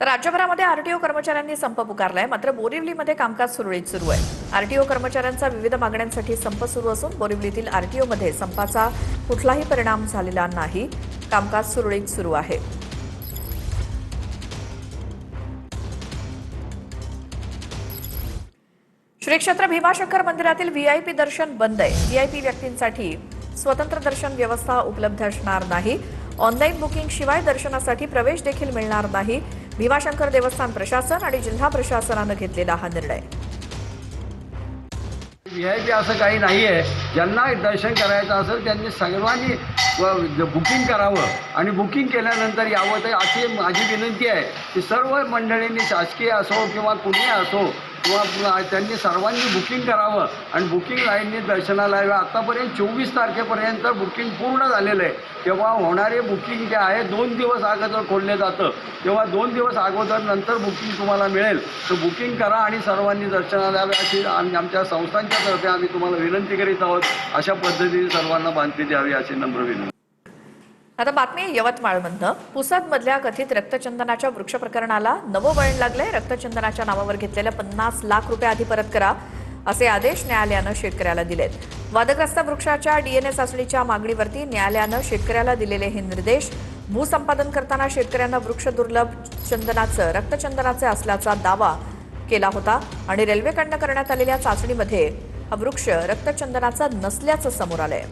तर राज्यभरामध्ये आरटीओ कर्मचाऱ्यांनी संप पुकारलाय। मात्र बोरिवलीमध्ये कामकाज सुरळीत सुरू आहे। आरटीओ कर्मचाऱ्यांचा विविध मागण्यांसाठी संप सुरू असून बोरिवलीतील आरटीओमध्ये संपाचा कुठलाही परिणाम झालेला नाही। कामकाज सुरळीत सुरू आहे। श्री क्षेत्र भीमाशंकर मंदिरातील व्हीआयपी दर्शन बंद आहे। व्हीआयपी व्यक्तींसाठी स्वतंत्र दर्शन व्यवस्था उपलब्ध असणार नाही। ऑनलाईन बुकिंग शिवाय दर्शनासाठी प्रवेश देखील मिळणार नाही। भीमाशंकर देवस्थान प्रशासन आणि जिल्हा प्रशासनाने घेतलेला हा निर्णय। व्हीआयपी असं काही नाही आहे। ज्यांना दर्शन करायचं असेल त्यांनी सर्वांनी बुकिंग करावं आणि बुकिंग केल्यानंतर यावं। तर अशी माझी विनंती आहे की सर्व मंडळींनी, शासकीय असो किंवा कुणी असो, किंवा त्यांनी सर्वांनी बुकिंग करावं आणि बुकिंग लाईननी दर्शनाला यावं। आत्तापर्यंत 24 तारखेपर्यंत बुकिंग पूर्ण झालेलं आहे। तेव्हा होणारे बुकिंग जे आहे 2 दिवस अगोदर खोलले जातं, तेव्हा 2 दिवस अगोदर नंतर बुकिंग तुम्हाला मिळेल। तर बुकिंग करा आणि सर्वांनी दर्शनाला यावे अशी आमच्या संस्थांच्या तर्फे आम्ही तुम्हाला विनंती करीत आहोत। अशा पद्धतीने सर्वांना बांधणी द्यावी अशी नम्र विनंती। आता बातमी यवतमाळमधनं पुसदमधल्या कथित रक्तचंदनाच्या वृक्ष प्रकरणाला नवं वळण लागलंय। रक्तचंदनाच्या नावावर घेतलेल्या 50 लाख रुपये आधी परत करा असे आदेश न्यायालयानं शेतकऱ्याला दिलेत। वादग्रस्त वृक्षाच्या डीएनए चाचणीच्या मागणीवरती न्यायालयानं शेतकऱ्याला दिलेले हे निर्देश। भूसंपादन करताना शेतकऱ्यांना वृक्ष दुर्लभ चंदनाचं रक्तचंदनाचे असल्याचा दावा केला होता आणि रेल्वेकडनं करण्यात आलेल्या चाचणीमध्ये हा वृक्ष रक्तचंदनाचा नसल्याचं समोर आलंय।